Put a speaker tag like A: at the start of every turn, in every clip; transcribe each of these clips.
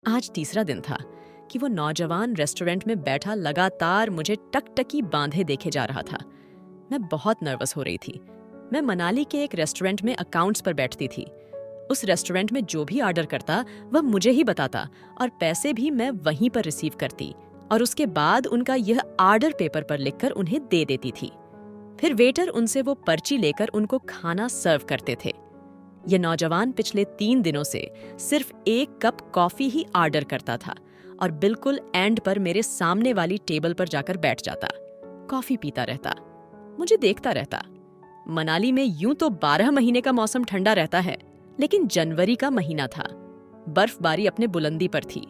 A: आज तीसरा दिन था कि वो नौजवान रेस्टोरेंट में बैठा लगातार मुझे टकटकी बांधे देखे जा रहा था। मैं बहुत नर्वस हो रही थी। मैं मनाली के एक रेस्टोरेंट में अकाउंट्स पर बैठती थी। उस रेस्टोरेंट में जो भी ऑर्डर करता वह मुझे ही बताता और पैसे भी मैं वहीं पर रिसीव करती और उसके बाद उनका यह ऑर्डर पेपर पर लिखकर उन्हें दे देती थी। फिर वेटर उनसे वो पर्ची लेकर उनको खाना सर्व करते थे। ये नौजवान पिछले 3 दिनों से सिर्फ 1 कप कॉफी ही ऑर्डर करता था और बिल्कुल एंड पर मेरे सामने वाली टेबल पर जाकर बैठ जाता, कॉफी पीता रहता, मुझे देखता रहता। मनाली में यूं तो 12 महीने का मौसम ठंडा रहता है, लेकिन जनवरी का महीना था। बर्फबारी अपने बुलंदी पर थी।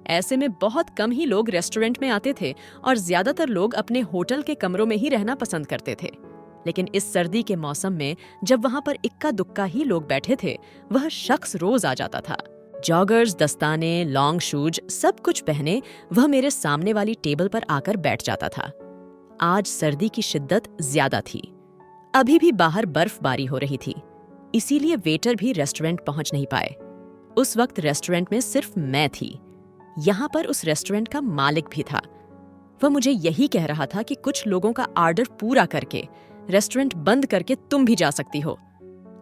A: ऐसे में बहुत कम ही लोग रेस्टोरेंट में आते थे और ज्यादातर लोग अपने होटल के कमरों में ही रहना पसंद करते थे। लेकिन इस सर्दी के मौसम में जब वहां पर इक्का दुक्का ही लोग बैठे थे, वह शख्स रोज आ जाता था। जॉगर्स, दस्ताने, लॉन्ग शूज सब कुछ पहने वह मेरे सामने वाली टेबल पर आकर बैठ जाता था। आज सर्दी की शिद्दत ज्यादा थी। अभी भी बाहर बर्फबारी हो रही थी, इसीलिए वेटर भी रेस्टोरेंट पहुंच नहीं पाए। उस वक्त रेस्टोरेंट में सिर्फ मैं थी। यहाँ पर उस रेस्टोरेंट का मालिक भी था। वह मुझे यही कह रहा था कि कुछ लोगों का ऑर्डर पूरा करके रेस्टोरेंट बंद करके तुम भी जा सकती हो।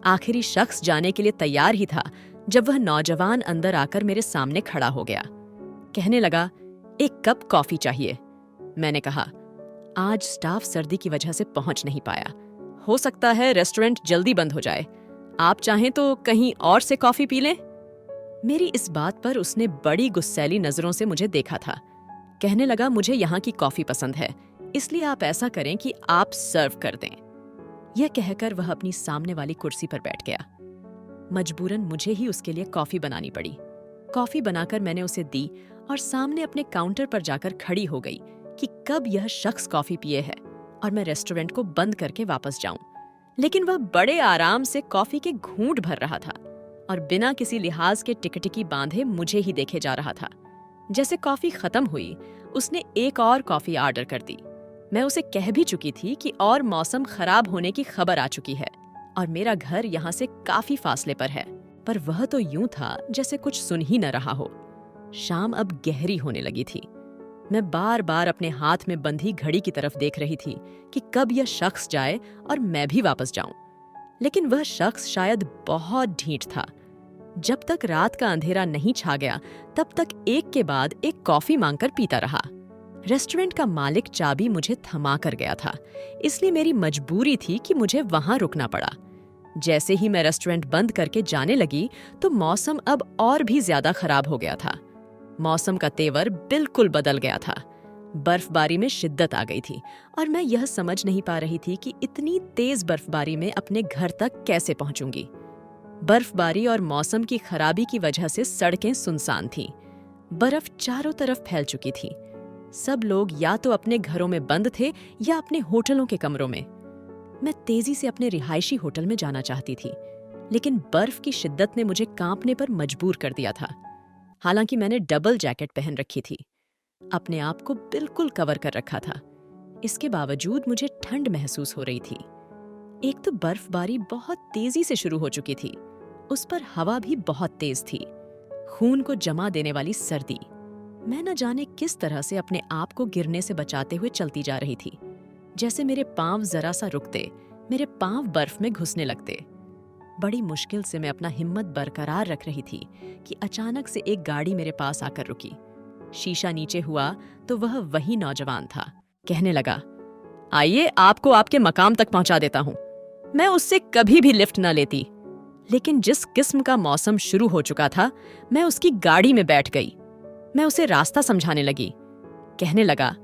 A: आखिरी शख्स जाने के लिए तैयार ही था जब वह नौजवान अंदर आकर मेरे सामने खड़ा हो गया। कहने लगा, 1 कप कॉफी चाहिए। मैंने कहा, आज स्टाफ सर्दी की वजह से पहुंच नहीं पाया। हो सकता है रेस्टोरेंट जल्दी बंद हो जाए। आप चाहें तो कहीं और से कॉफी पी लें। मेरी इस बात पर उसने बड़ी गुस्सैली नजरों से मुझे देखा था। कहने लगा, मुझे यहाँ की कॉफी पसंद है, इसलिए आप ऐसा करें कि आप सर्व कर दें। यह कहकर वह अपनी सामने वाली कुर्सी पर बैठ गया। मजबूरन मुझे ही उसके लिए कॉफी बनानी पड़ी। कॉफी बनाकर मैंने उसे दी और सामने अपने काउंटर पर जाकर खड़ी हो गई कि कब यह शख्स कॉफी पिए है और मैं रेस्टोरेंट को बंद करके वापस जाऊं। लेकिन वह बड़े आराम से कॉफी के घूंट भर रहा था और बिना किसी लिहाज के टिकटिकी बांधे मुझे ही देखे जा रहा था। जैसे कॉफी खत्म हुई, उसने एक और कॉफी ऑर्डर कर दी। मैं उसे कह भी चुकी थी कि और मौसम खराब होने की खबर आ चुकी है और मेरा घर यहाँ से काफी फासले पर है, पर वह तो यूं था जैसे कुछ सुन ही न रहा हो। शाम अब गहरी होने लगी थी। मैं बार बार अपने हाथ में बंधी घड़ी की तरफ देख रही थी कि कब यह शख्स जाए और मैं भी वापस जाऊं। लेकिन वह शख्स शायद बहुत ढीठ था। जब तक रात का अंधेरा नहीं छा गया, तब तक एक के बाद एक कॉफी मांगकर पीता रहा। रेस्टोरेंट का मालिक चाबी मुझे थमा कर गया था, इसलिए मेरी मजबूरी थी कि मुझे वहां रुकना पड़ा। जैसे ही मैं रेस्टोरेंट बंद करके जाने लगी तो मौसम अब और भी ज्यादा खराब हो गया था। मौसम का तेवर बिल्कुल बदल गया था। बर्फबारी में शिद्दत आ गई थी और मैं यह समझ नहीं पा रही थी कि इतनी तेज बर्फबारी में अपने घर तक कैसे पहुंचूंगी। बर्फबारी और मौसम की खराबी की वजह से सड़कें सुनसान थीं। बर्फ चारों तरफ फैल चुकी थी। सब लोग या तो अपने घरों में बंद थे या अपने होटलों के कमरों में। मैं तेजी से अपने रिहायशी होटल में जाना चाहती थी, लेकिन बर्फ की शिद्दत ने मुझे कांपने पर मजबूर कर दिया था। हालांकि मैंने डबल जैकेट पहन रखी थी, अपने आप को बिल्कुल कवर कर रखा था। इसके बावजूद मुझे ठंड महसूस हो रही थी। एक तो बर्फबारी बहुत तेजी से शुरू हो चुकी थी, उस पर हवा भी बहुत तेज थी। खून को जमा देने वाली सर्दी। मैं न जाने किस तरह से अपने आप को गिरने से बचाते हुए चलती जा रही थी। जैसे मेरे पांव जरा सा रुकते, मेरे पांव बर्फ में घुसने लगते। बड़ी मुश्किल से मैं अपना हिम्मत बरकरार रख रही थी कि अचानक से एक गाड़ी मेरे पास आकर रुकी। शीशा नीचे हुआ तो वह वही नौजवान था। कहने लगा, आइए आपको आपके मकाम तक पहुंचा देता हूं। मैं उससे कभी भी लिफ्ट न लेती, लेकिन जिस किस्म का मौसम शुरू हो चुका था, मैं उसकी गाड़ी में बैठ गई। मैं उसे रास्ता समझाने लगी। कहने लगा,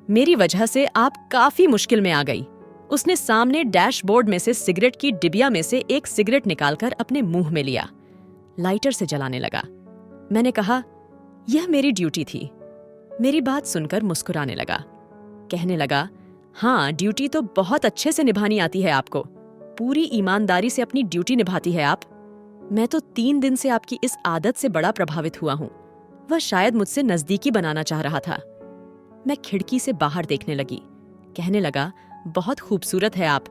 A: मेरी वजह से आप काफी मुश्किल में आ गई। उसने सामने डैशबोर्ड में से सिगरेट की डिबिया में से एक सिगरेट निकालकर अपने मुंह में लिया, लाइटर से जलाने लगा। मैंने कहा, यह मेरी ड्यूटी थी। मेरी बात सुनकर मुस्कुराने लगा। कहने लगा, हाँ, ड्यूटी तो बहुत अच्छे से निभानी आती है आपको। पूरी ईमानदारी से अपनी ड्यूटी निभाती है आप। मैं तो 3 दिन से आपकी इस आदत से बड़ा प्रभावित हुआ हूं। वह शायद मुझसे नजदीकी बनाना चाह रहा था। मैं खिड़की से बाहर देखने लगी। कहने लगा, बहुत खूबसूरत है आप।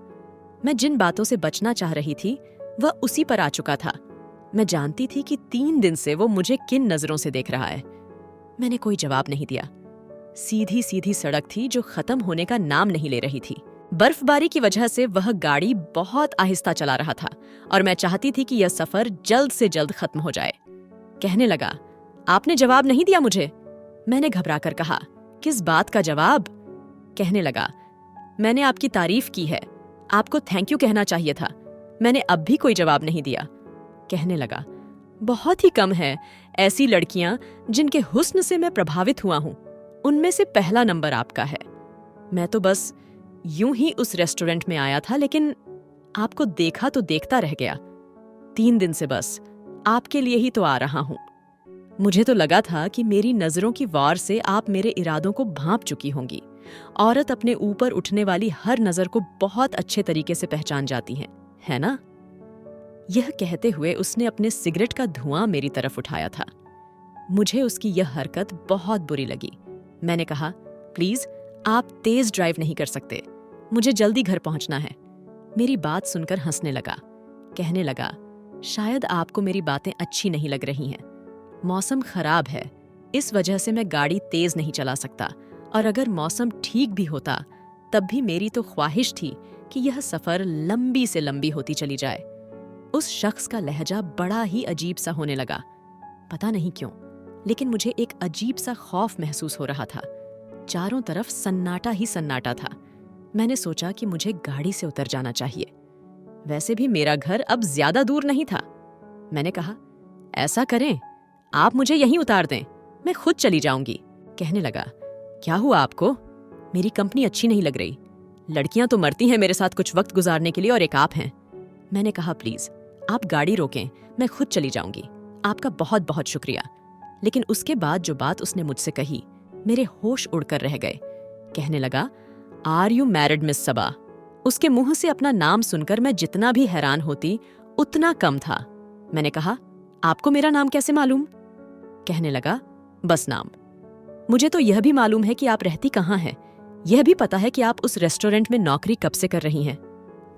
A: मैं जिन बातों से बचना चाह रही थी वह उसी पर आ चुका था। मैं जानती थी कि 3 दिन से वो मुझे किन नजरों से देख रहा है। मैंने कोई जवाब नहीं दिया। सीधी सीधी सड़क थी जो खत्म होने का नाम नहीं ले रही थी। बर्फबारी की वजह से वह गाड़ी बहुत आहिस्ता चला रहा था और मैं चाहती थी कि यह सफर जल्द से जल्द खत्म हो जाए। कहने लगा, आपने जवाब नहीं दिया मुझे। मैंने घबराकर कहा, किस बात का जवाब? कहने लगा, मैंने आपकी तारीफ की है, आपको थैंक यू कहना चाहिए था। मैंने अब भी कोई जवाब नहीं दिया। कहने लगा, बहुत ही कम है ऐसी लड़कियां जिनके हुस्न से मैं प्रभावित हुआ हूं। उनमें से पहला नंबर आपका है। मैं तो बस यूं ही उस रेस्टोरेंट में आया था, लेकिन आपको देखा तो देखता रह गया। 3 दिन से बस आपके लिए ही तो आ रहा हूं। मुझे तो लगा था कि मेरी नजरों की वार से आप मेरे इरादों को भांप चुकी होंगी। औरत अपने ऊपर उठने वाली हर नजर को बहुत अच्छे तरीके से पहचान जाती है ना? यह कहते हुए उसने अपने सिगरेट का धुआं मेरी तरफ उठाया था। मुझे उसकी यह हरकत बहुत बुरी लगी। मैंने कहा, प्लीज आप तेज ड्राइव नहीं कर सकते, मुझे जल्दी घर पहुंचना है। मेरी बात सुनकर हंसने लगा। कहने लगा, शायद आपको मेरी बातें अच्छी नहीं लग रही हैं। मौसम खराब है, इस वजह से मैं गाड़ी तेज नहीं चला सकता, और अगर मौसम ठीक भी होता तब भी मेरी तो ख्वाहिश थी कि यह सफर लंबी से लंबी होती चली जाए। उस शख्स का लहजा बड़ा ही अजीब सा होने लगा। पता नहीं क्यों, लेकिन मुझे एक अजीब सा खौफ महसूस हो रहा था। चारों तरफ सन्नाटा ही सन्नाटा था। मैंने सोचा कि मुझे गाड़ी से उतर जाना चाहिए। वैसे भी मेरा घर अब ज्यादा दूर नहीं था। मैंने कहा, ऐसा करें, आप मुझे यहीं उतार दें, मैं खुद चली जाऊंगी। कहने लगा, क्या हुआ आपको? मेरी कंपनी अच्छी नहीं लग रही। लड़कियां तो मरती हैं मेरे साथ कुछ वक्त गुजारने के लिए, और एक आप हैं। मैंने कहा, प्लीज आप गाड़ी रोकें, मैं खुद चली जाऊंगी। आपका बहुत बहुत शुक्रिया। लेकिन उसके बाद जो बात उसने मुझसे कही, मेरे होश उड़कर रह गए। कहने लगा, आर यू मैरिड मिस सबा? उसके मुंह से अपना नाम सुनकर मैं जितना भी हैरान होती उतना कम था। मैंने कहा, आपको मेरा नाम कैसे मालूम? कहने लगा, बस नाम। मुझे तो यह भी मालूम है कि आप रहती कहाँ हैं। यह भी पता है कि आप उस रेस्टोरेंट में नौकरी कब से कर रही हैं।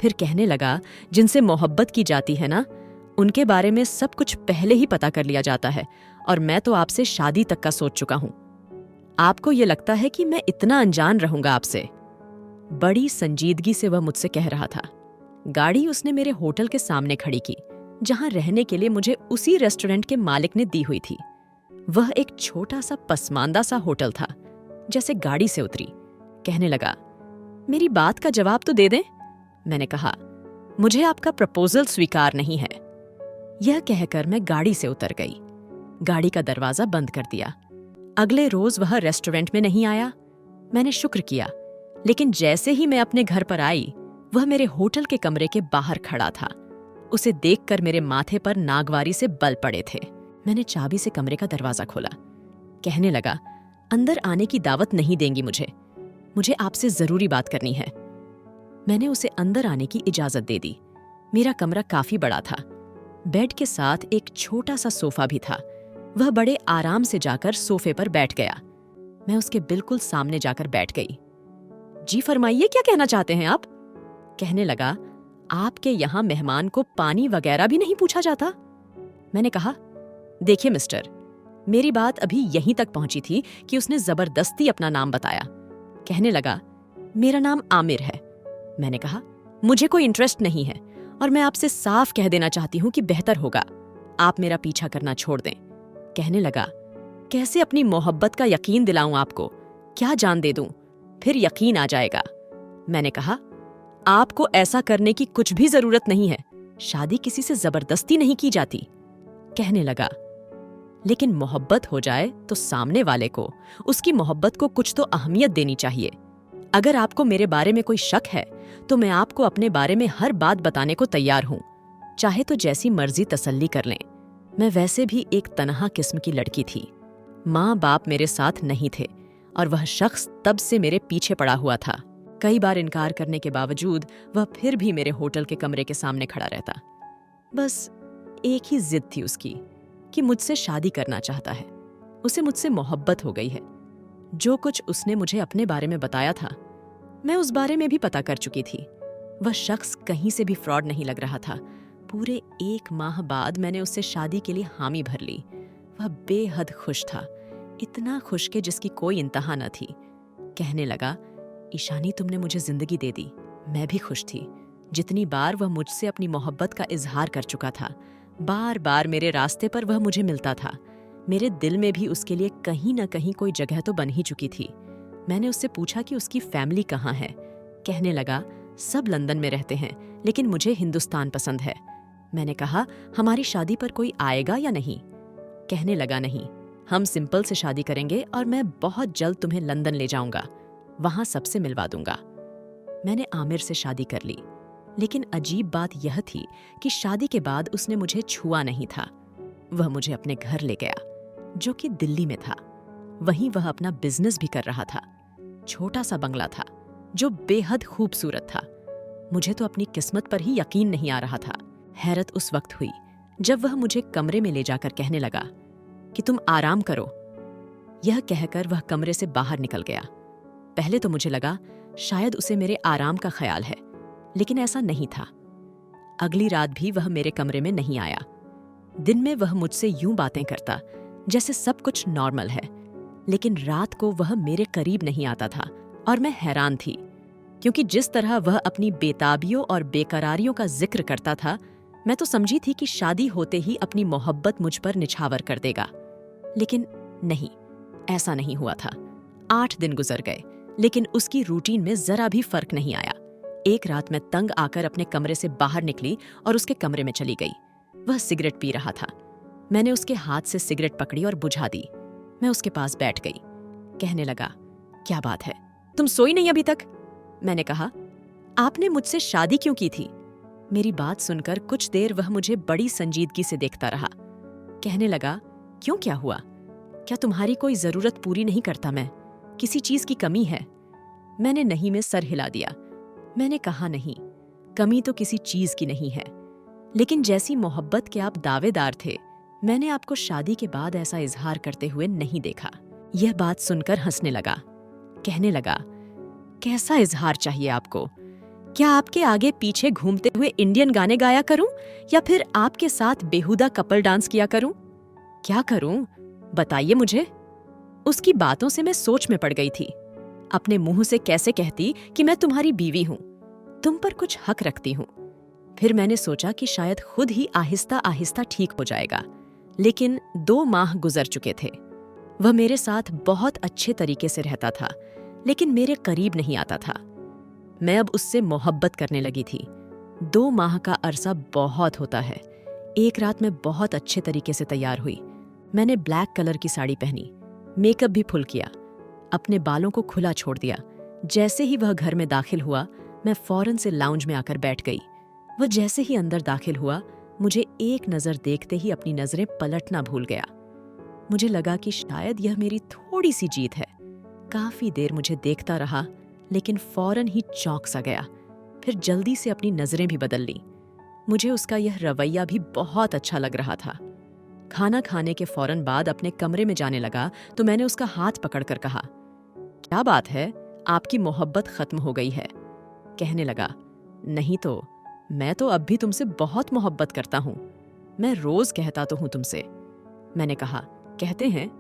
A: फिर कहने लगा, जिनसे मोहब्बत की जाती है ना, उनके बारे में सब कुछ पहले ही पता कर लिया जाता है, और मैं तो आपसे शादी तक का सोच चुका हूं। आपको ये लगता है कि मैं इतना अनजान रहूंगा आपसे? बड़ी संजीदगी से वह मुझसे कह रहा था। गाड़ी उसने मेरे होटल के सामने खड़ी की, जहां रहने के लिए मुझे उसी रेस्टोरेंट के मालिक ने दी हुई थी। वह एक छोटा सा पसमानदा सा होटल था। जैसे गाड़ी से उतरी, कहने लगा, मेरी बात का जवाब तो दे दें। मैंने कहा, मुझे आपका प्रपोजल स्वीकार नहीं है। यह कहकर मैं गाड़ी से उतर गई। गाड़ी का दरवाजा बंद कर दिया। अगले रोज वह रेस्टोरेंट में नहीं आया। मैंने शुक्र किया, लेकिन जैसे ही मैं अपने घर पर आई, वह मेरे होटल के कमरे के बाहर खड़ा था। उसे देखकर मेरे माथे पर नागवारी से बल पड़े थे। मैंने चाबी से कमरे का दरवाजा खोला। कहने लगा, अंदर आने की दावत नहीं देंगी मुझे आपसे जरूरी बात करनी है। मैंने उसे अंदर आने की इजाजत दे दी। मेरा कमरा काफी बड़ा था। बेड के साथ एक छोटा सा सोफा भी था। वह बड़े आराम से जाकर सोफे पर बैठ गया। मैं उसके बिल्कुल सामने जाकर बैठ गई। जी फरमाइए, क्या कहना चाहते हैं आप? कहने लगा, आपके यहां मेहमान को पानी वगैरह भी नहीं पूछा जाता? मैंने कहा, देखिए मिस्टर, मेरी बात अभी यहीं तक पहुंची थी कि उसने जबरदस्ती अपना नाम बताया। कहने लगा, मेरा नाम आमिर है। मैंने कहा, मुझे कोई इंटरेस्ट नहीं है, और मैं आपसे साफ कह देना चाहती हूं कि बेहतर होगा आप मेरा पीछा करना छोड़ दें। कहने लगा, कैसे अपनी मोहब्बत का यकीन दिलाऊं आपको? क्या जान दे दूं? फिर यकीन आ जाएगा। मैंने कहा, आपको ऐसा करने की कुछ भी जरूरत नहीं है। शादी किसी से जबरदस्ती नहीं की जाती। कहने लगा, लेकिन मोहब्बत हो जाए तो सामने वाले को, उसकी मोहब्बत को कुछ तो अहमियत देनी चाहिए। अगर आपको मेरे बारे में कोई शक है तो मैं आपको अपने बारे में हर बात बताने को तैयार हूं। चाहे तो जैसी मर्जी तसल्ली कर लें। मैं वैसे भी एक तनहा किस्म की लड़की थी। माँ बाप मेरे साथ नहीं थे, और वह शख्स तब से मेरे पीछे पड़ा हुआ था। कई बार इनकार करने के बावजूद वह फिर भी मेरे होटल के कमरे के सामने खड़ा रहता। बस एक ही जिद थी उसकी कि मुझसे शादी करना चाहता है। उसे मुझसे मोहब्बत हो गई है। जो कुछ उसने मुझे अपने बारे में बताया था, मैं उस बारे में भी पता कर चुकी थी। वह शख्स कहीं से भी फ्रॉड नहीं लग रहा था। पूरे 1 माह बाद मैंने उससे शादी के लिए हामी भर ली। वह बेहद खुश था, इतना खुश कि जिसकी कोई इंतहा न थी। कहने लगा, ईशानी तुमने मुझे जिंदगी दे दी। मैं भी खुश थी। जितनी बार वह मुझसे अपनी मोहब्बत का इजहार कर चुका था, बार बार मेरे रास्ते पर वह मुझे मिलता था। मेरे दिल में भी उसके लिए कहीं न कहीं कोई जगह तो बन ही चुकी थी। मैंने उससे पूछा कि उसकी फैमिली कहाँ है। कहने लगा, सब लंदन में रहते हैं, लेकिन मुझे हिंदुस्तान पसंद है। मैंने कहा, हमारी शादी पर कोई आएगा या नहीं? कहने लगा, नहीं, हम सिंपल से शादी करेंगे और मैं बहुत जल्द तुम्हें लंदन ले जाऊंगा, वहां सबसे मिलवा दूंगा। मैंने आमिर से शादी कर ली, लेकिन अजीब बात यह थी कि शादी के बाद उसने मुझे छुआ नहीं था। वह मुझे अपने घर ले गया, जो कि दिल्ली में था। वहीं वह अपना बिजनेस भी कर रहा था। छोटा सा बंगला था, जो बेहद खूबसूरत था। मुझे तो अपनी किस्मत पर ही यकीन नहीं आ रहा था। हैरत उस वक्त हुई जब वह मुझे कमरे में ले जाकर कहने लगा कि तुम आराम करो। यह कहकर वह कमरे से बाहर निकल गया। पहले तो मुझे लगा शायद उसे मेरे आराम का ख्याल है, लेकिन ऐसा नहीं था। अगली रात भी वह मेरे कमरे में नहीं आया। दिन में वह मुझसे यूं बातें करता जैसे सब कुछ नॉर्मल है, लेकिन रात को वह मेरे करीब नहीं आता था और मैं हैरान थी, क्योंकि जिस तरह वह अपनी बेताबियों और बेकरारियों का जिक्र करता था, मैं तो समझी थी कि शादी होते ही अपनी मोहब्बत मुझ पर निछावर कर देगा। लेकिन नहीं, ऐसा नहीं हुआ था। 8 दिन गुजर गए, लेकिन उसकी रूटीन में जरा भी फर्क नहीं आया। एक रात मैं तंग आकर अपने कमरे से बाहर निकली और उसके कमरे में चली गई। वह सिगरेट पी रहा था। मैंने उसके हाथ से सिगरेट पकड़ी और बुझा दी। मैं उसके पास बैठ गई। कहने लगा, क्या बात है, तुम सोई नहीं अभी तक? मैंने कहा, आपने मुझसे शादी क्यों की थी? मेरी बात सुनकर कुछ देर वह मुझे बड़ी संजीदगी से देखता रहा। कहने लगा, क्यों, क्या हुआ? क्या तुम्हारी कोई जरूरत पूरी नहीं करता मैं? किसी चीज की कमी है? मैंने नहीं में सर हिला दिया। मैंने कहा, नहीं, कमी तो किसी चीज की नहीं है, लेकिन जैसी मोहब्बत के आप दावेदार थे, मैंने आपको शादी के बाद ऐसा इजहार करते हुए नहीं देखा। यह बात सुनकर हंसने लगा। कहने लगा, कैसा इजहार चाहिए आपको? क्या आपके आगे पीछे घूमते हुए इंडियन गाने गाया करूं, या फिर आपके साथ बेहुदा कपल डांस किया करूं? क्या करूं, बताइए मुझे। उसकी बातों से मैं सोच में पड़ गई थी। अपने मुंह से कैसे कहती कि मैं तुम्हारी बीवी हूं, तुम पर कुछ हक रखती हूं। फिर मैंने सोचा कि शायद खुद ही आहिस्ता आहिस्ता ठीक हो जाएगा। लेकिन 2 माह गुजर चुके थे। वह मेरे साथ बहुत अच्छे तरीके से रहता था, लेकिन मेरे करीब नहीं आता था। मैं अब उससे मोहब्बत करने लगी थी। 2 माह का अरसा बहुत होता है। एक रात मैं बहुत अच्छे तरीके से तैयार हुई। मैंने ब्लैक कलर की साड़ी पहनी, मेकअप भी फुल किया, अपने बालों को खुला छोड़ दिया। जैसे ही वह घर में दाखिल हुआ, मैं फौरन से लाउंज में आकर बैठ गई। वह जैसे ही अंदर दाखिल हुआ, मुझे एक नज़र देखते ही अपनी नज़रें पलटना भूल गया। मुझे लगा कि शायद यह मेरी थोड़ी सी जीत है। काफी देर मुझे देखता रहा, लेकिन फौरन ही चौंक सा गया। फिर जल्दी से अपनी नजरें भी बदल ली। मुझे उसका यह रवैया भी बहुत अच्छा लग रहा था। खाना खाने के फौरन बाद अपने कमरे में जाने लगा तो मैंने उसका हाथ पकड़कर कहा, क्या बात है, आपकी मोहब्बत खत्म हो गई है? कहने लगा, नहीं तो, मैं तो अब भी तुमसे बहुत मोहब्बत करता हूं। मैं रोज कहता तो हूं तुमसे। मैंने कहा, कहते हैं,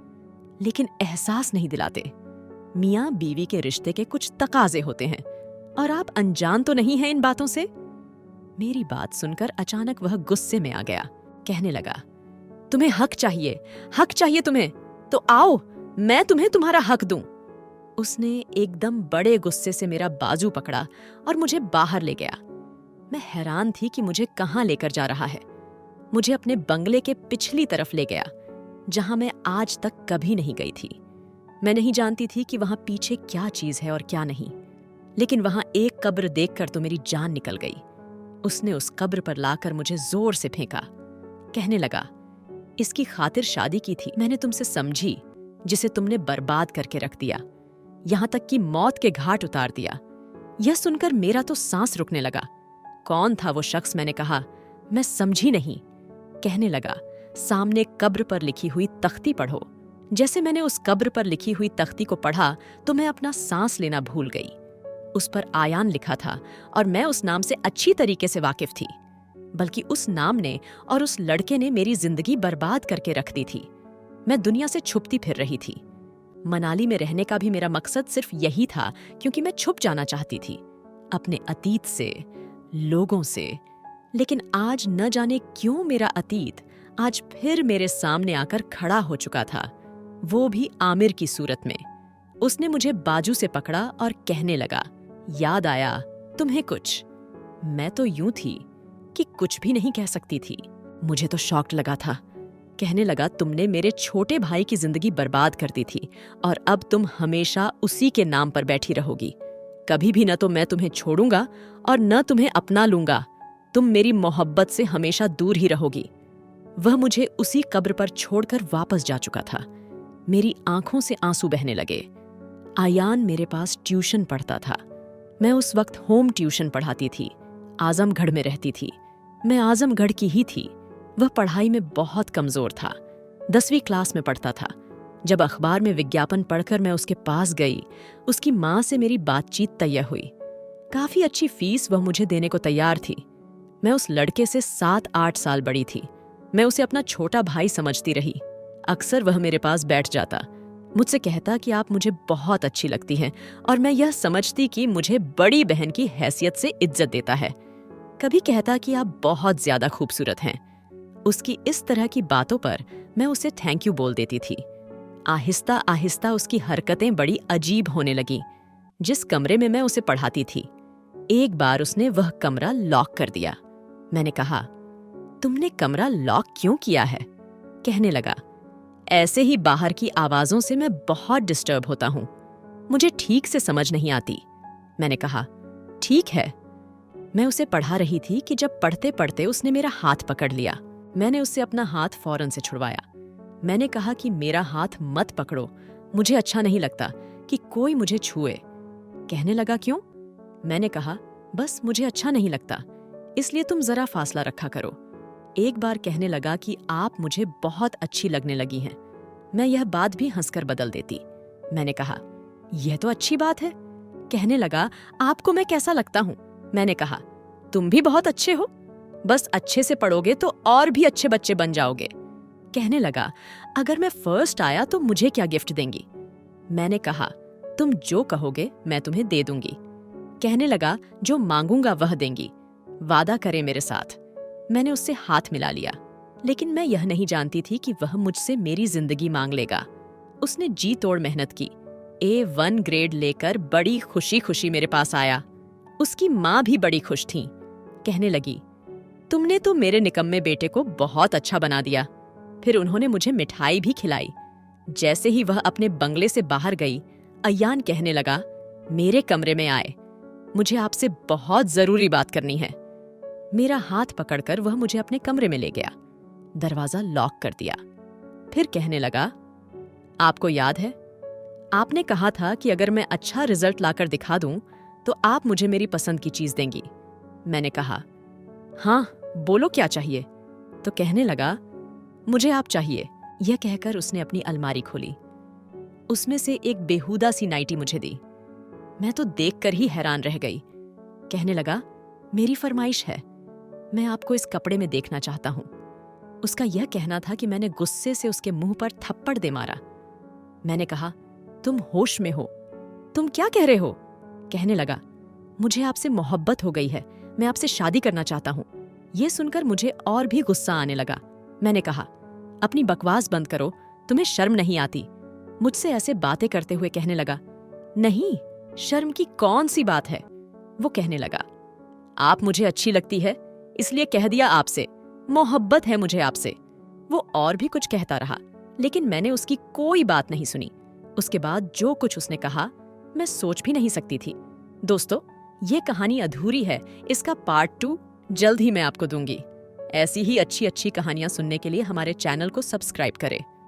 A: लेकिन एहसास नहीं दिलाते। मियाँ बीवी के रिश्ते के कुछ तकाजे होते हैं, और आप अनजान तो नहीं हैं इन बातों से? मेरी बात सुनकर अचानक वह गुस्से में आ गया। कहने लगा, तुम्हें हक चाहिए तुम्हें, तो आओ मैं तुम्हें तुम्हारा हक दूं। उसने एकदम बड़े गुस्से से मेरा बाजू पकड़ा और मुझे बाहर ले गया। मैं हैरान थी कि मुझे कहाँ लेकर जा रहा है। मुझे अपने बंगले के पिछली तरफ ले गया, जहां मैं आज तक कभी नहीं गई थी। मैं नहीं जानती थी कि वहां पीछे क्या चीज है और क्या नहीं, लेकिन वहां एक कब्र देखकर तो मेरी जान निकल गई। उसने उस कब्र पर लाकर मुझे जोर से फेंका। कहने लगा, इसकी खातिर शादी की थी मैंने तुमसे, समझी, जिसे तुमने बर्बाद करके रख दिया, यहां तक कि मौत के घाट उतार दिया। यह सुनकर मेरा तो सांस रुकने लगा। कौन था वो शख्स? मैंने कहा, मैं समझी नहीं। कहने लगा, सामने कब्र पर लिखी हुई तख्ती पढ़ो। जैसे मैंने उस कब्र पर लिखी हुई तख्ती को पढ़ा तो मैं अपना सांस लेना भूल गई। उस पर आयान लिखा था और मैं उस नाम से अच्छी तरीके से वाकिफ थी। बल्कि उस नाम ने और उस लड़के ने मेरी जिंदगी बर्बाद करके रख दी थी। मैं दुनिया से छुपती फिर रही थी। मनाली में रहने का भी मेरा मकसद सिर्फ यही था, क्योंकि मैं छुप जाना चाहती थी अपने अतीत से, लोगों से। लेकिन आज न जाने क्यों मेरा अतीत आज फिर मेरे सामने आकर खड़ा हो चुका था, वो भी आमिर की सूरत में। उसने मुझे बाजू से पकड़ा और कहने लगा, याद आया तुम्हें कुछ? मैं तो यूं थी कि कुछ भी नहीं कह सकती थी। मुझे तो शॉक लगा था। कहने लगा, तुमने मेरे छोटे भाई की जिंदगी बर्बाद कर दी थी और अब तुम हमेशा उसी के नाम पर बैठी रहोगी। कभी भी न तो मैं तुम्हें छोड़ूंगा और न तुम्हें अपना लूंगा। तुम मेरी मोहब्बत से हमेशा दूर ही रहोगी। वह मुझे उसी कब्र पर छोड़कर वापस जा चुका था। मेरी आंखों से आंसू बहने लगे। आयान मेरे पास ट्यूशन पढ़ता था। मैं उस वक्त होम ट्यूशन पढ़ाती थी। आजमगढ़ में रहती थी। मैं आजमगढ़ की ही थी। वह पढ़ाई में बहुत कमजोर था। 10वीं क्लास में पढ़ता था। जब अखबार में विज्ञापन पढ़कर मैं उसके पास गई, उसकी माँ से मेरी बातचीत तय हुई। काफी अच्छी फीस वह मुझे देने को तैयार थी। मैं उस लड़के से 7-8 साल बड़ी थी। मैं उसे अपना छोटा भाई समझती रही। अक्सर वह मेरे पास बैठ जाता, मुझसे कहता कि आप मुझे बहुत अच्छी लगती हैं, और मैं यह समझती कि मुझे बड़ी बहन की हैसियत से इज्जत देता है। कभी कहता कि आप बहुत ज्यादा खूबसूरत हैं। उसकी इस तरह की बातों पर मैं उसे थैंक यू बोल देती थी। आहिस्ता आहिस्ता उसकी हरकतें बड़ी अजीब होने लगी। जिस कमरे में मैं उसे पढ़ाती थी, एक बार उसने वह कमरा लॉक कर दिया। मैंने कहा, तुमने कमरा लॉक क्यों किया है? कहने लगा, ऐसे ही बाहर की आवाजों से मैं बहुत डिस्टर्ब होता हूं। मुझे ठीक से समझ नहीं आती। मैंने कहा, ठीक है। मैं उसे पढ़ा रही थी कि जब पढ़ते पढ़ते उसने मेरा हाथ पकड़ लिया। मैंने उससे अपना हाथ फौरन से छुड़वाया। मैंने कहा कि मेरा हाथ मत पकड़ो, मुझे अच्छा नहीं लगता कि कोई मुझे छुए। कहने लगा, क्यों? मैंने कहा, बस मुझे अच्छा नहीं लगता, इसलिए तुम जरा फासला रखा करो। एक बार कहने लगा कि आप मुझे बहुत अच्छी लगने लगी हैं। मैं यह बात भी हंसकर बदल देती। मैंने कहा, यह तो अच्छी बात है। कहने लगा, आपको मैं कैसा लगता हूं? मैंने कहा, तुम भी बहुत अच्छे हो, बस अच्छे से पढ़ोगे तो और भी अच्छे बच्चे बन जाओगे। कहने लगा, अगर मैं फर्स्ट आया तो मुझे क्या गिफ्ट देंगी? मैंने कहा, तुम जो कहोगे मैं तुम्हें दे दूंगी। कहने लगा, जो मांगूंगा वह देंगी, वादा करे मेरे साथ। मैंने उससे हाथ मिला लिया, लेकिन मैं यह नहीं जानती थी कि वह मुझसे मेरी जिंदगी मांग लेगा। उसने जी तोड़ मेहनत की। A1 ग्रेड लेकर बड़ी खुशी खुशी मेरे पास आया। उसकी माँ भी बड़ी खुश थी। कहने लगी, तुमने तो मेरे निकम्मे बेटे को बहुत अच्छा बना दिया। फिर उन्होंने मुझे मिठाई भी खिलाई। जैसे ही वह अपने बंगले से बाहर गई, अयान कहने लगा, मेरे कमरे में आए, मुझे आपसे बहुत जरूरी बात करनी है। मेरा हाथ पकड़कर वह मुझे अपने कमरे में ले गया। दरवाजा लॉक कर दिया। फिर कहने लगा, आपको याद है, आपने कहा था कि अगर मैं अच्छा रिजल्ट लाकर दिखा दूं तो आप मुझे मेरी पसंद की चीज देंगी। मैंने कहा, हाँ बोलो क्या चाहिए? तो कहने लगा, मुझे आप चाहिए। यह कहकर उसने अपनी अलमारी खोली। उसमें से एक बेहुदा सी नाइटी मुझे दी। मैं तो देखकर ही हैरान रह गई। कहने लगा, मेरी फरमाइश है, मैं आपको इस कपड़े में देखना चाहता हूं। उसका यह कहना था कि मैंने गुस्से से उसके मुंह पर थप्पड़ दे मारा। मैंने कहा, तुम होश में हो, तुम क्या कह रहे हो? कहने लगा, मुझे आपसे मोहब्बत हो गई है, मैं आपसे शादी करना चाहता हूं। यह सुनकर मुझे और भी गुस्सा आने लगा। मैंने कहा, अपनी बकवास बंद करो, तुम्हें शर्म नहीं आती? मुझसे ऐसे बातें करते हुए कहने लगा, नहीं, शर्म की कौन सी बात है? वो कहने लगा, आप मुझे अच्छी लगती है इसलिए कह दिया आपसे, मोहब्बत है मुझे आपसे। वो और भी कुछ कहता रहा, लेकिन मैंने उसकी कोई बात नहीं सुनी। उसके बाद जो कुछ उसने कहा मैं सोच भी नहीं सकती थी। दोस्तों, ये कहानी अधूरी है, इसका पार्ट 2 जल्द ही मैं आपको दूंगी। ऐसी ही अच्छी अच्छी कहानियां सुनने के लिए हमारे चैनल को सब्सक्राइब करें।